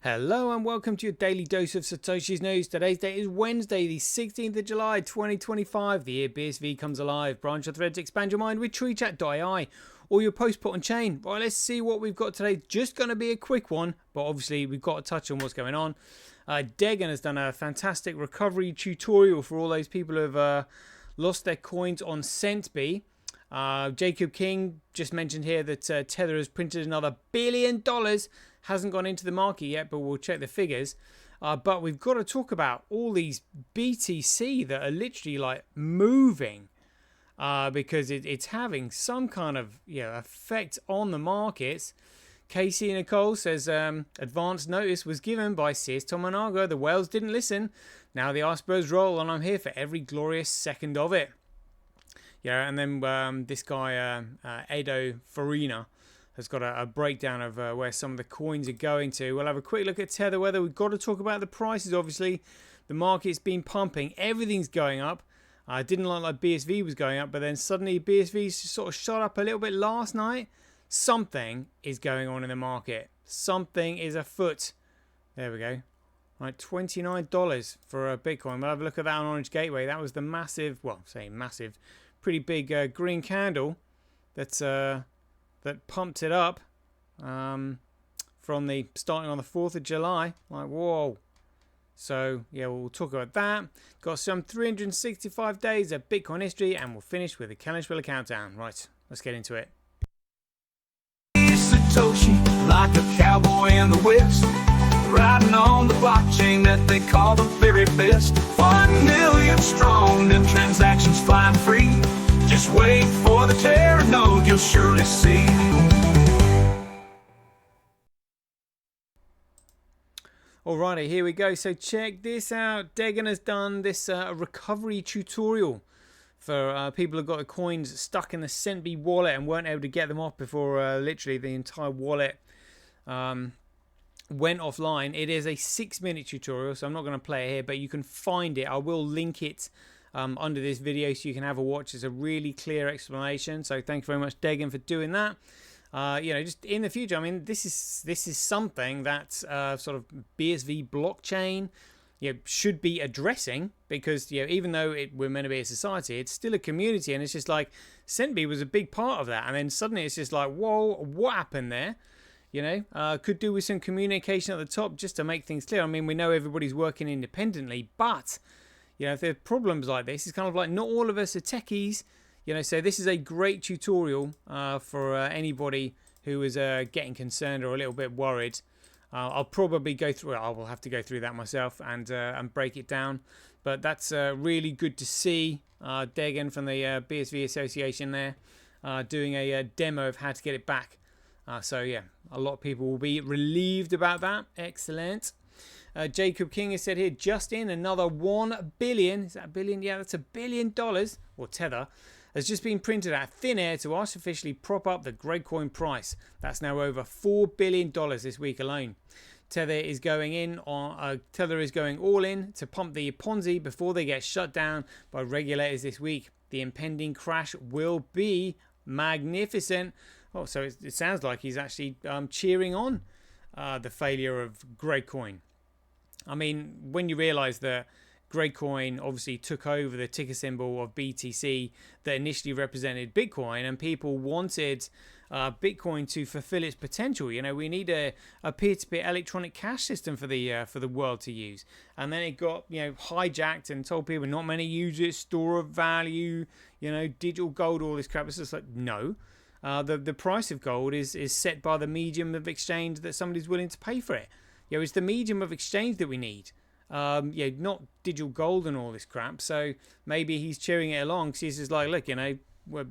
Hello and welcome to your daily dose of Satoshi's news. Today's date is Wednesday, the 16th of July, 2025. The year BSV comes alive. Branch your threads, expand your mind with treechat.ai or your post put on chain. Right, let's see what we've got today. Just going to be a quick one, but obviously we've got to touch on what's going on. Degan has done a fantastic recovery tutorial for all those people who have lost their coins on Sentby. Jacob King just mentioned here that Tether has printed another $1 billion. Hasn't gone into the market yet, but we'll check the figures. But we've got to talk about all these BTC that are literally like moving because it's having some kind of effect on the markets. Casey Nicole says advance notice was given by CS Tominaga. The whales didn't listen. Now the icebergs roll, and I'm here for every glorious second of it. Yeah, and then this guy Edo Farina has got a breakdown of where some of the coins are going to. We'll have a quick look at Tether weather. We've got to talk about the prices, obviously. The market's been pumping. Everything's going up. I didn't like BSV was going up, but then suddenly BSV sort of shot up a little bit last night. Something is going on in the market. Something is afoot. There we go. Right, $29 for a Bitcoin. We'll have a look at that on Orange Gateway. That was the massive, well, say massive, pretty big green candle that pumped it up from the starting on the 4th of July. Like, whoa. So, yeah, we'll talk about that. Got some 365 days of Bitcoin history, and we'll finish with the Kalishwiller countdown. Right, let's get into it. Satoshi, like a cowboy in the West, riding on the blockchain that they call the very best. 1 million strong, them transactions flying free. Just wait for the Terra node, you'll surely see. Alrighty, here we go. So check this out. Degan has done this recovery tutorial for people who've got the coins stuck in the Sentby wallet and weren't able to get them off before literally the entire wallet went offline. It is a 6-minute tutorial, so I'm not going to play it here, but you can find it. I will link it under this video so you can have a watch. It's a really clear explanation. So thank you very much, Degan, for doing that. Just in the future, I mean, this is something that sort of BSV blockchain should be addressing, because even though we're meant to be a society, it's still a community, and it's just like Sentby was a big part of that, and then suddenly it's just like, whoa, what happened there? Could do with some communication at the top just to make things clear. I mean, we know everybody's working independently, but if there are problems like this, it's kind of like not all of us are techies. So this is a great tutorial for anybody who is getting concerned or a little bit worried. I'll probably go through it. I will have to go through that myself and break it down. But that's really good to see Degan from the BSV Association there doing a demo of how to get it back. So yeah, a lot of people will be relieved about that. Excellent. Jacob King has said here, just in another 1 billion. Is that a billion? Yeah, that's $1 billion. Or Tether has just been printed out of thin air to artificially prop up the Gradecoin price. That's now over $4 billion this week alone. Tether is going all in to pump the Ponzi before they get shut down by regulators this week. The impending crash will be magnificent. Oh, so it sounds like he's actually cheering on the failure of Gradecoin. I mean, when you realize that Gradecoin obviously took over the ticker symbol of BTC that initially represented Bitcoin, and people wanted Bitcoin to fulfill its potential. We need a peer-to-peer electronic cash system for the world to use, and then it got hijacked and told people not many use it, store of value, digital gold, all this crap. It's just like, no. The price of gold is set by the medium of exchange that somebody's willing to pay for it. It's the medium of exchange that we need. Not digital gold and all this crap. So maybe he's cheering it along because he's just like, look,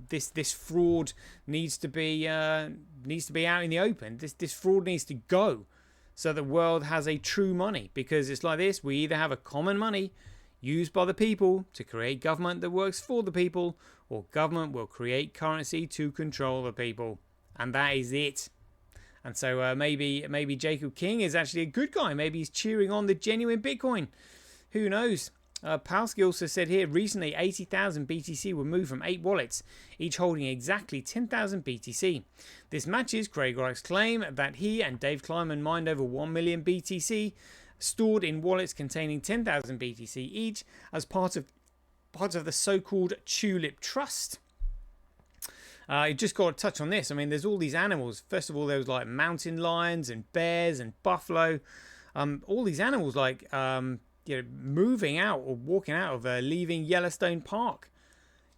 this fraud needs to be out in the open. This fraud needs to go, so the world has a true money. Because it's like this: we either have a common money used by the people to create government that works for the people, or government will create currency to control the people, and that is it. And so maybe Jacob King is actually a good guy. Maybe he's cheering on the genuine Bitcoin. Who knows? Palsky also said here, recently 80,000 BTC were moved from 8 wallets, each holding exactly 10,000 BTC. This matches Craig Wright's claim that he and Dave Kleiman mined over 1 million BTC, stored in wallets containing 10,000 BTC each, as part of the so-called Tulip Trust. You just got to touch on this. I mean, there's all these animals. First of all, there was like mountain lions and bears and buffalo. All these animals like moving out or walking out of leaving Yellowstone Park.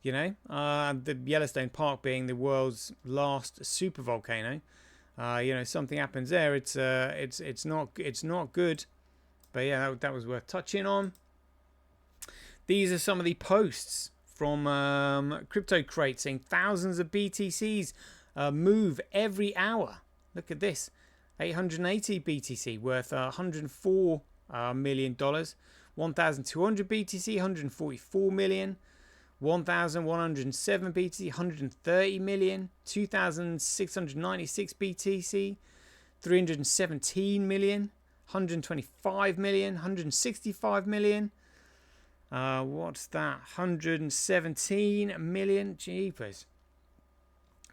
The Yellowstone Park being the world's last super volcano. Something happens there. It's not good. But yeah, that was worth touching on. These are some of the posts from Crypto Crate saying thousands of BTCs move every hour. Look at this. 880 BTC worth $104 million. 1,200 BTC, 144 million. 1,107 BTC, 130 million. 2,696 BTC, 317 million. 125 million, 165 million. What's that? 117 million. Jeepers.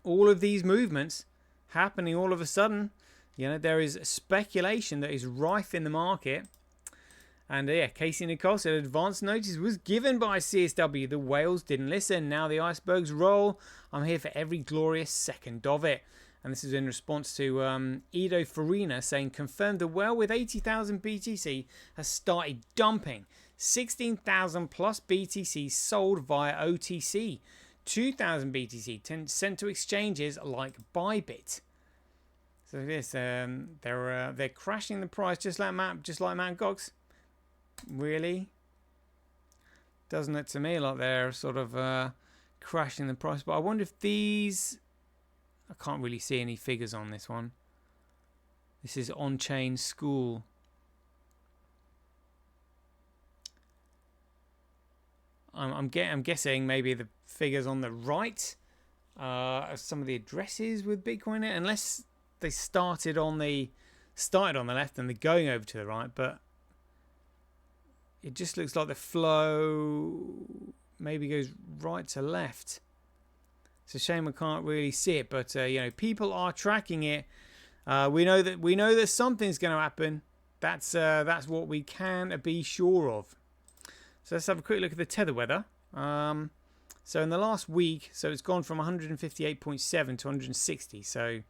All of these movements happening all of a sudden. There is speculation that is rife in the market. And Casey Nicole said advance notice was given by CSW. The whales didn't listen. Now the icebergs roll. I'm here for every glorious second of it. And this is in response to Edo Farina saying, confirmed the whale with 80,000 BTC has started dumping. 16,000 plus BTC sold via OTC. 2,000 BTC sent to exchanges like Bybit. So this, they're crashing the price just like Mt. Gox. Really? Doesn't it to me like they're sort of crashing the price? But I wonder if these... I can't really see any figures on this one. This is on-chain school. I'm guessing maybe the figures on the right are some of the addresses with Bitcoin in it, unless they started on the left and they're going over to the right. But it just looks like the flow maybe goes right to left. It's a shame I can't really see it, but people are tracking it. We know that something's going to happen. That's what we can be sure of. So let's have a quick look at the Tether weather. So in the last week, so it's gone from 158.7 to 160. So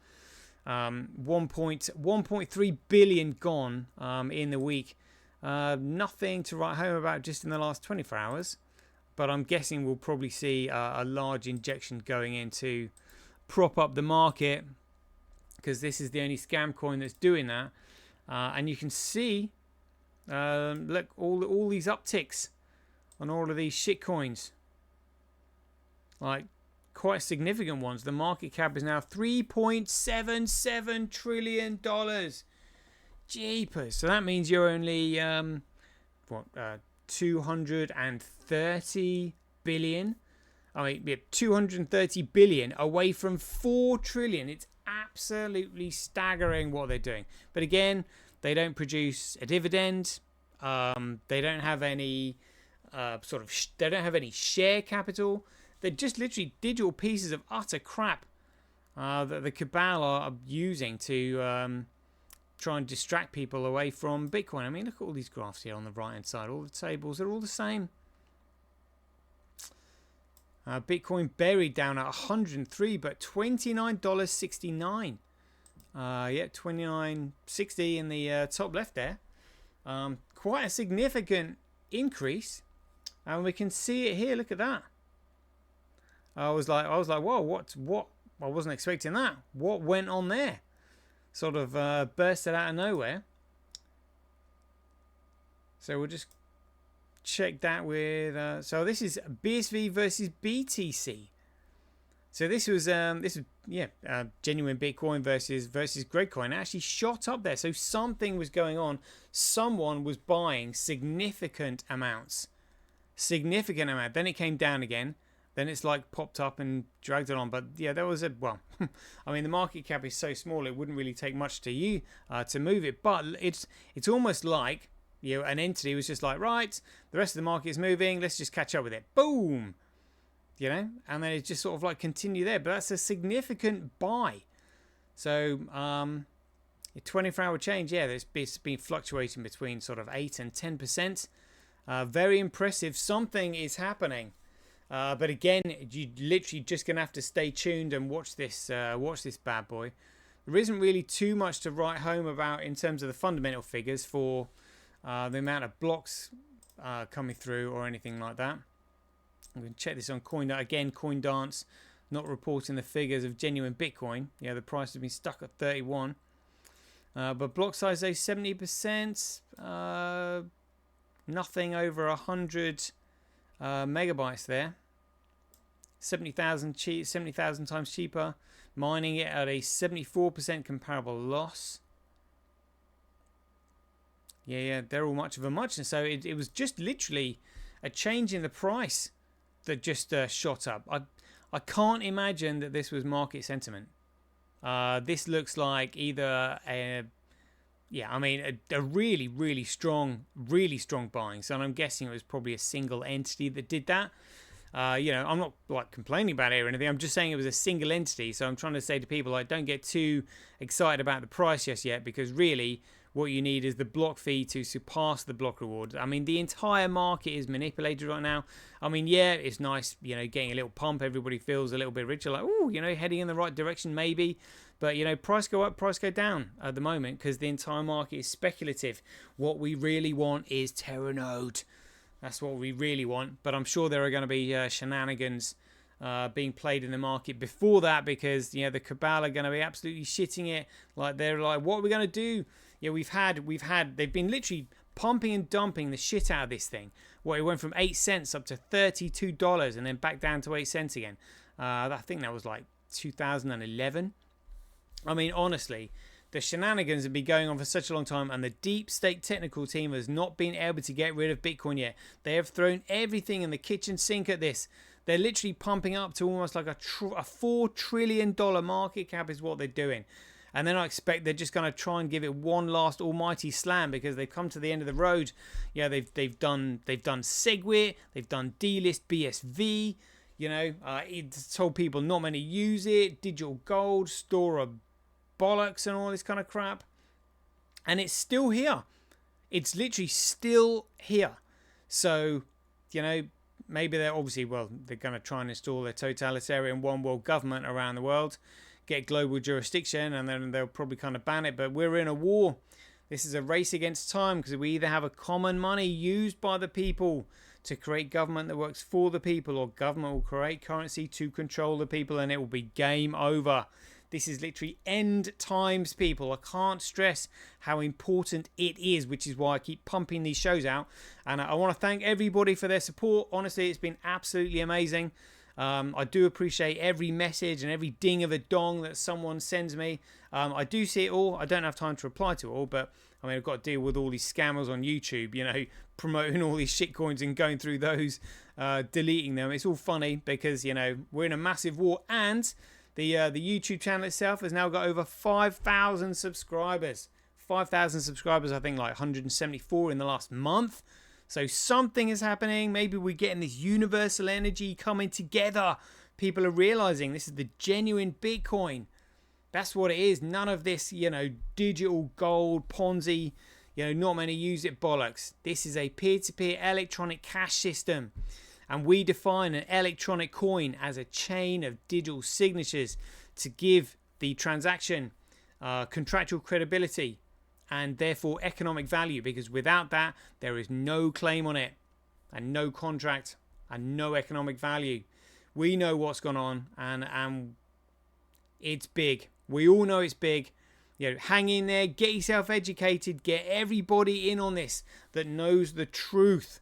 1.3 billion gone in the week. Nothing to write home about just in the last 24 hours. But I'm guessing we'll probably see a large injection going in to prop up the market, because this is the only scam coin that's doing that. And you can see, look, all these upticks on all of these shit coins. Like, quite significant ones. The market cap is now $3.77 trillion. Jeepers. So that means you're only, 230 billion. 230 billion away from 4 trillion. It's absolutely staggering what they're doing. But again, they don't produce a dividend. They don't have any they don't have any share capital. They're just literally digital pieces of utter crap that the cabal are using to try and distract people away from Bitcoin. I mean, look at all these graphs here on the right hand side. All the tables are all the same. Bitcoin buried down at 103, but $29.69. $29.60 in the top left there. Quite a significant increase, and we can see it here. Look at that. I was like, whoa, what? I wasn't expecting that. What went on there? Sort of bursted out of nowhere. So we'll just check that with. So this is BSV versus BTC. So this was genuine Bitcoin versus Gregcoin. It actually shot up there. So something was going on. Someone was buying significant amounts. Then it came down again. Then it's like popped up and dragged it on. But yeah, there was I mean, the market cap is so small, it wouldn't really take much to move it. But it's almost like, an entity was just like, right, the rest of the market is moving, let's just catch up with it. Boom. And then it just sort of like continue there. But that's a significant buy. So a 24-hour change, it's been fluctuating between sort of 8 and 10%. Very impressive. Something is happening. But again, you literally just gonna have to stay tuned and watch this bad boy. There isn't really too much to write home about in terms of the fundamental figures for the amount of blocks coming through or anything like that. I'm going to check this on CoinDance, not reporting the figures of genuine Bitcoin. The price has been stuck at 31. But block size is 70%. Nothing over 100 megabytes there. 70,000 times cheaper. Mining it at a 74% comparable loss. They're all much of a muchness. So it was just literally a change in the price that just shot up. I can't imagine that this was market sentiment. This looks like either a really, really strong buying. So I'm guessing it was probably a single entity that did that. I'm not like complaining about it or anything. I'm just saying it was a single entity. So I'm trying to say to people, like, don't get too excited about the price just yet, because really what you need is the block fee to surpass the block reward. I mean, the entire market is manipulated right now. I mean, it's nice, getting a little pump. Everybody feels a little bit richer, like, heading in the right direction maybe. But, price go up, price go down at the moment, because the entire market is speculative. What we really want is Terranode. That's what we really want. But I'm sure there are going to be shenanigans being played in the market before that, because, the cabal are going to be absolutely shitting it. Like, they're like, what are we going to do? They've been literally pumping and dumping the shit out of this thing. It went from 8 cents up to $32 and then back down to 8 cents again. I think that was like 2011. I mean, honestly, the shenanigans have been going on for such a long time, and the deep state technical team has not been able to get rid of Bitcoin yet. They have thrown everything in the kitchen sink at this. They're literally pumping up to almost like a $4 trillion market cap is what they're doing. And then I expect they're just going to try and give it one last almighty slam, because they've come to the end of the road. They've done SegWit, they've done delist BSV. It's told people not many use it. Digital gold, store of bollocks, and all this kind of crap. And it's still here. It's literally still here. So, maybe they're they're going to try and install their totalitarian one world government around the world, get global jurisdiction, and then they'll probably kind of ban it. But we're in a war. This is a race against time, because we either have a common money used by the people to create government that works for the people, or government will create currency to control the people, and it will be game over. This is literally end times, people. I can't stress how important it is, which is why I keep pumping these shows out. And I want to thank everybody for their support. Honestly, it's been absolutely amazing. I do appreciate every message and every ding of a dong that someone sends me. I do see it all. I don't have time to reply to it all, but I mean, I've got to deal with all these scammers on YouTube, promoting all these shitcoins and going through those, deleting them. It's all funny because, we're in a massive war, and the YouTube channel itself has now got over 5,000 subscribers. 5,000 subscribers, I think like 174 in the last month. So something is happening. Maybe we're getting this universal energy coming together. People are realizing this is the genuine Bitcoin. That's what it is. None of this, digital gold, Ponzi, not many use it bollocks. This is a peer-to-peer electronic cash system. And we define an electronic coin as a chain of digital signatures to give the transaction contractual credibility and therefore economic value, because without that there is no claim on it and no contract and no economic value. We know what's gone on, and it's big. We all know it's big. Hang in there, get yourself educated, get everybody in on this that knows the truth,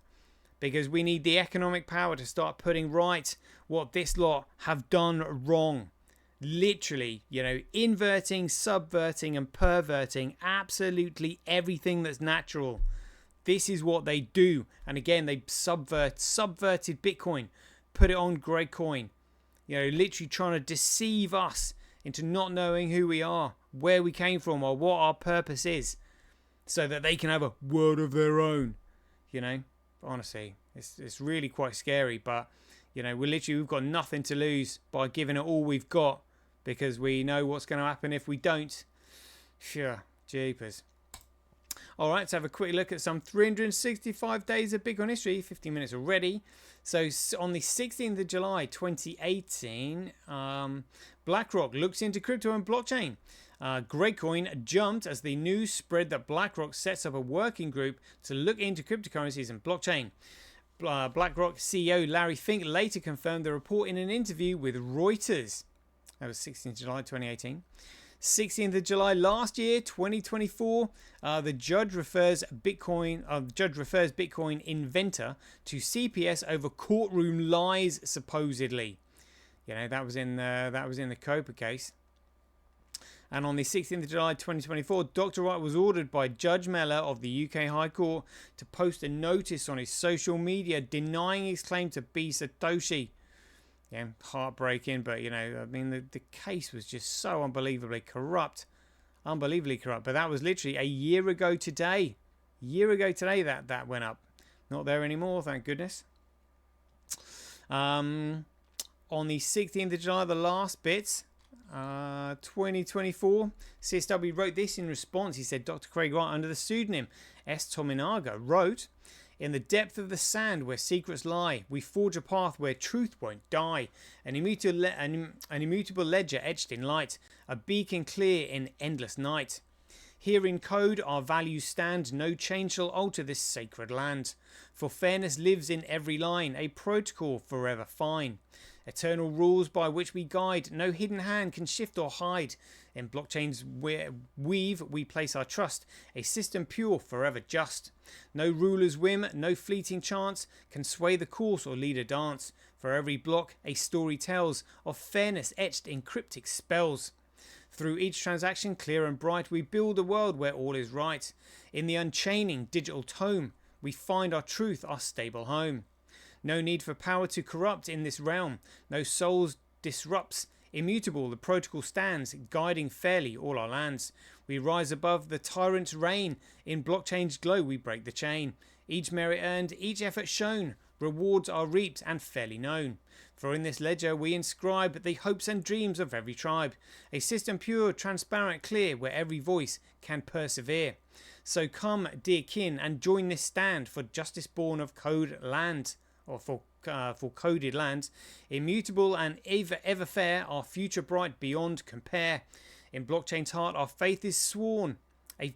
because we need the economic power to start putting right what this lot have done wrong. Literally, inverting, subverting, and perverting absolutely everything that's natural. This is what they do. And again, they subverted Bitcoin, put it on Gregcoin. Literally trying to deceive us into not knowing who we are, where we came from, or what our purpose is. so that they can have a world of their own. Honestly, it's really quite scary. But we've got nothing to lose by giving it all we've got, because we know what's going to happen if we don't. Sure, jeepers. All right, let's have a quick look at some 365 days of Bitcoin history. 15 minutes already. So on the 16th of July 2018, BlackRock looks into crypto and blockchain. Grapecoin jumped as the news spread that BlackRock sets up a working group to look into cryptocurrencies and blockchain. BlackRock CEO Larry Fink later confirmed the report in an interview with Reuters. That was 16th July 2018. 16th of July last year, 2024, the judge refers Bitcoin inventor to CPS over courtroom lies, supposedly. That was in the Copa case. And on the 16th of July 2024, Dr. Wright was ordered by Judge Mellor of the UK High Court to post a notice on his social media denying his claim to be Satoshi. Yeah, heartbreaking, but the case was just so unbelievably corrupt. But that was literally a year ago today. That went up. Not there anymore, thank goodness. On the 16th of July, the last bits, 2024, CSW wrote this in response. He said, Dr. Craig Wright, under the pseudonym S. Tominaga, wrote, "In the depth of the sand where secrets lie, we forge a path where truth won't die. An immutable ledger etched in light, a beacon clear in endless night. Here in code our values stand, no change shall alter this sacred land. For fairness lives in every line, a protocol forever fine. Eternal rules by which we guide, no hidden hand can shift or hide. In blockchains weave we place our trust, a system pure, forever just. No ruler's whim, no fleeting chance can sway the course or lead a dance. For every block a story tells of fairness etched in cryptic spells. Through each transaction clear and bright we build a world where all is right. In the unchaining digital tome we find our truth, our stable home. No need for power to corrupt in this realm, no souls disrupts. Immutable the protocol stands, guiding fairly all our lands. We rise above the tyrant's reign, in blockchain's glow we break the chain. Each merit earned, each effort shown, rewards are reaped and fairly known. For in this ledger we inscribe the hopes and dreams of every tribe, a system pure, transparent, clear, where every voice can persevere. So come, dear kin, and join this stand for justice born of code land. Or for coded lands, immutable and ever fair, our future bright beyond compare. In blockchain's heart our faith is sworn, a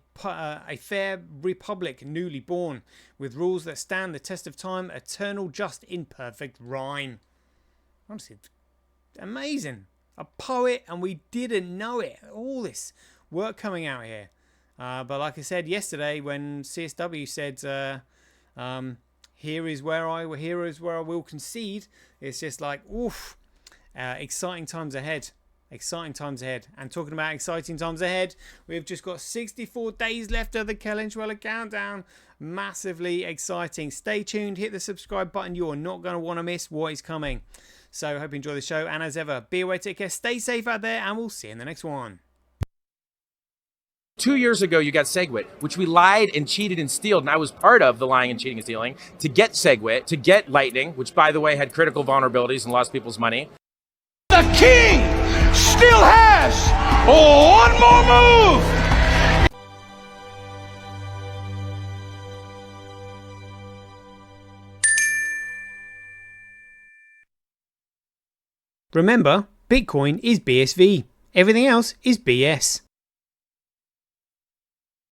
fair republic newly born, with rules that stand the test of time, eternal, just, in perfect rhyme. Honestly, amazing. A poet, and we didn't know it. All this work coming out here. But like I said yesterday, when CSW said, here is where I will concede. It's just like, oof, exciting times ahead. And talking about exciting times ahead, we've just got 64 days left of the Kellenschweller countdown. Massively exciting. Stay tuned, hit the subscribe button. You're not going to want to miss what is coming. So I hope you enjoy the show, and as ever, be aware, take care, stay safe out there, and we'll see you in the next one. 2 years ago, you got SegWit, which we lied and cheated and stealed, and I was part of the lying and cheating and stealing to get SegWit, to get Lightning, which, by the way, had critical vulnerabilities and lost people's money. The king still has one more move. Remember, Bitcoin is BSV. Everything else is BS.